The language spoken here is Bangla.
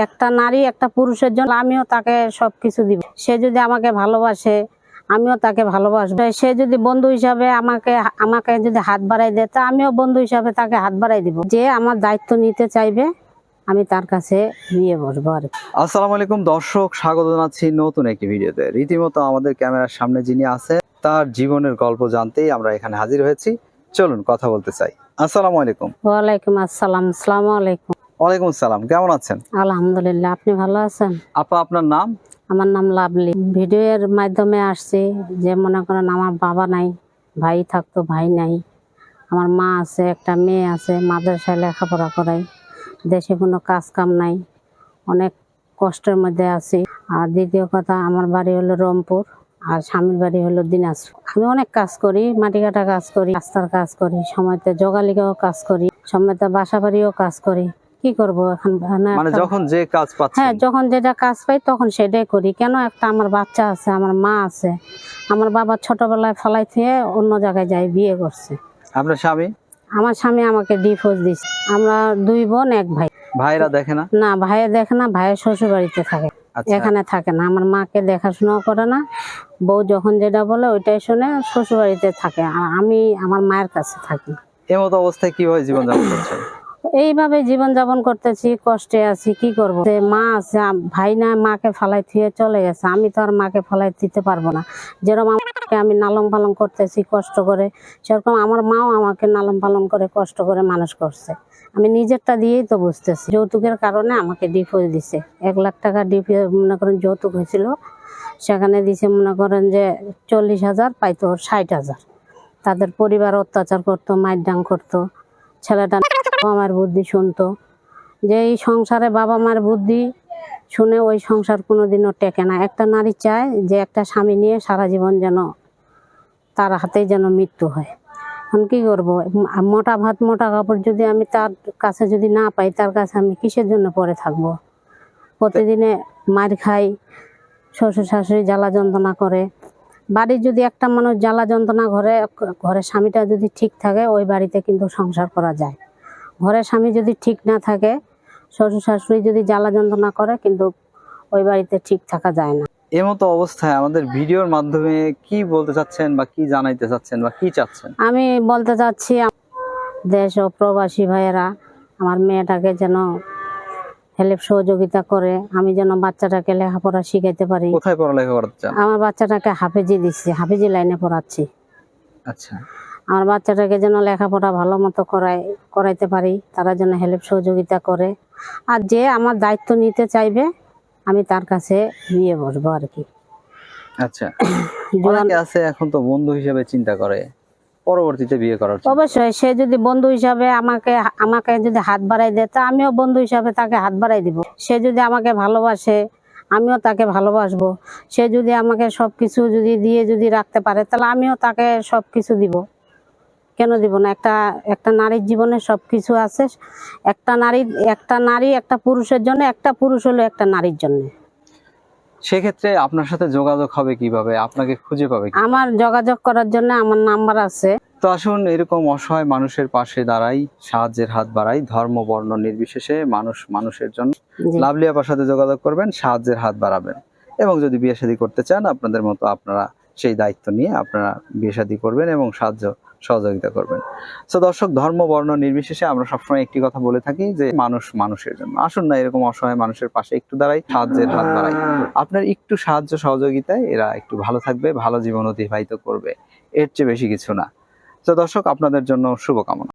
একটা নারী একটা পুরুষের জন্য আমিও তাকে সবকিছু দিব। সে যদি আমাকে ভালোবাসে আমিও তাকে ভালোবাসবো। সে যদি বন্ধু হিসাবে আমাকে যদি হাত বাড়াই দেয় তা আমিও বন্ধু হিসাবে তাকে হাত বাড়াই দিব। যে আমার দায়িত্ব নিতে চাইবে আমি তার কাছে নিয়ে বসবো আর কি। আসসালামু আলাইকুম দর্শক, স্বাগত জানাচ্ছি নতুন একটি ভিডিওতে। রীতিমতো আমাদের ক্যামেরার সামনে যিনি আছে তার জীবনের গল্প জানতেই আমরা এখানে হাজির হয়েছি। চলুন কথা বলতে চাই। আসসালামু আলাইকুম। ওয়ালাইকুম আসসালাম। আসসালামু আলাইকুম। ওয়ালাইকুম আসসালাম, কেমন আছেন? আলহামদুলিল্লাহ, আপনি ভালো আছেন? আপা, আপনার নাম? আমার নাম লাভলি। ভিডিওর মাধ্যমে আসছি যে মনে করেন আমার বাবা নাই, ভাই থাকতো ভাই নাই, আমার মা আছে, একটা মেয়ে আছে, মাদ্রাসায় লেখাপড়া করাই, দেশে কোনো কাজ কাম নাই, অনেক কষ্টের মধ্যে আছি। আর দ্বিতীয় কথা, আমার বাড়ি হলো রংপুর আর স্বামীর বাড়ি হলো দিনাজপুর। আমি অনেক কাজ করি, মাটি কাটা কাজ করি, রাস্তার কাজ করি, সময়তে জগালিগাও কাজ করি, সময়তে বাসা বাড়িও কাজ করি। কি করব এখন? মানে যখন যে কাজ পাচ্ছেন? হ্যাঁ, যখন যেটা কাজ পাই তখন সেটাই করি। কেন, একটা আমার বাচ্চা আছে, আমার মা আছে, আমার বাবা ছোটবেলায় ফালাই থেকে অন্য জায়গায় যাই বিয়ে করছে। আপনার স্বামী? আমার স্বামী আমাকে ডিভোর্স দিয়েছে। আমরা দুই বোন এক ভাই। ভাইরা দেখে না? না, ভাইয়া দেখে না, ভাইয়ের শ্বশুর বাড়িতে থাকে, এখানে থাকে না। আমার মাকে দেখাশোনাও করে না, বউ যখন যেটা বলে ওইটাই শুনে শ্বশুর বাড়িতে থাকে, আর আমি আমার মায়ের কাছে থাকি। এমত অবস্থায় কিভাবে জীবনযাপন করছেন? এইভাবে জীবন যাপন করতেছি, কষ্টে আছি। কি করব? মা আছে, ভাই না, মাকে ফালাই থুয়ে চলে গেছে, আমি তো আর মাকে ফালাই দিতে পারবো না। যেরকম আমাকে আমি লালন পালন করতেছি কষ্ট করে, সেরকম আমার মাও আমাকে লালন পালন করে কষ্ট করে মানুষ করছে। আমি নিজেরটা দিয়েই তো বুঝতেছি। যৌতুকের কারণে আমাকে ডিভোর্স দিছে। 1 লাখ টাকা ডিভোর্স মনে করেন যৌতুক হয়েছিল, সেখানে দিছে মনে করেন যে 40,000, পাইতো 60,000। তাদের পরিবার অত্যাচার করতো, মারডাং করতো। ছেলেটা বাবা মার বুদ্ধি শুনতো, যে এই সংসারে বাবা মার বুদ্ধি শুনে ওই সংসার কোনোদিনও টেকে না। একটা নারী চায় যে একটা স্বামী নিয়ে সারা জীবন যেন তার হাতেই যেন মৃত্যু হয়। এখন কি করবো? মোটা ভাত মোটা কাপড় যদি আমি তার কাছে যদি না পাই, তার কাছে আমি কিসের জন্য পরে থাকবো? প্রতিদিনে মার খাই, শ্বশুর শাশুড়ি জ্বালা যন্ত্রণা করে। বাড়ির যদি একটা মানুষ জ্বালা যন্ত্রণা ঘরে স্বামীটা যদি ঠিক থাকে, ওই বাড়িতে কিন্তু সংসার করা যায়। ঘরে স্বামী যদি ঠিক না থাকে, শ্বশুর শাশুড়ি যদি জ্বালা যন্ত্রণা করে, কিন্তু ওই বাড়িতে ঠিক থাকা যায় না। এমতো অবস্থায় আমাদের ভিডিওর মাধ্যমে কি বলতে চাচ্ছেন বা কি জানাইতে চাচ্ছেন বা কি চাচ্ছেন? আমি বলতে চাচ্ছি, দেশ ও প্রবাসী ভাইয়েরা আমার মেয়েটাকে যেন হেল্প সহযোগিতা করে, আমি যেন বাচ্চাটাকে লেখাপড়া শিখাইতে পারি। কোথায় পড়ালেখা করতে চান? আমার বাচ্চাটাকে হাফেজি দিচ্ছি, হাফেজি লাইনে পড়াচ্ছি। আচ্ছা, আমার বাচ্চাটাকে যেন লেখাপড়া ভালো মতো করাইতে পারি, তারা যেন হেল্প সহযোগিতা করে। আর যে আমার দায়িত্ব নিতে চাইবে আমি তার কাছে নিয়ে বসবো আর কি। আচ্ছা। অনেকে আছে এখন তো বন্ধু হিসেবে চিন্তা করে পরবর্তীতে বিয়ে করার। অবশ্যই সে যদি বন্ধু হিসাবে আমাকে যদি হাত বাড়াই দেয় তা আমিও বন্ধু হিসাবে তাকে হাত বাড়াই দিব। সে যদি আমাকে ভালোবাসে আমিও তাকে ভালোবাসবো। সে যদি আমাকে সবকিছু যদি দিয়ে যদি রাখতে পারে তাহলে আমিও তাকে সবকিছু দিব। কেন দিব না? একটা নারীর জীবনে সবকিছু আছে। একটা নারী একটা পুরুষের জন্য, একটা পুরুষ হলো একটা নারীর জন্য। সেক্ষেত্রে আপনার সাথে যোগাযোগ হবে কিভাবে? আপনাকে খুঁজে পাবে কি? আমার যোগাযোগ করার জন্য আমার নাম্বার আছে। তো আসুন, এরকম অসহায় মানুষের পাশে দাঁড়াই, সাহায্যের হাত বাড়াই, ধর্ম বর্ণ নির্বিশেষে মানুষ মানুষের জন্য। লাভলি আপার সাথে যোগাযোগ করবেন, সাহায্যের হাত বাড়াবেন, এবং যদি বিয়ে শাদী করতে চান আপনাদের মতো আপনারা সেই দায়িত্ব নিয়ে আপনারা বিয়ে শাদী করবেন এবং সাহায্য সহযোগিতা করবেন। তো দর্শক, ধর্ম বর্ণ নির্বিশেষে আমরা সবসময় একটি কথা বলে থাকি যে মানুষ মানুষের জন্য। আসুন না, এরকম অসহায় মানুষের পাশে একটু দাঁড়াই, সাহায্যের হাত বাড়াই। আপনার একটু সাহায্য সহযোগিতায় এরা একটু ভালো থাকবে, ভালো জীবন অতিবাহিত করবে, এর চেয়ে বেশি কিছু না। তো দর্শক, আপনাদের জন্য শুভকামনা।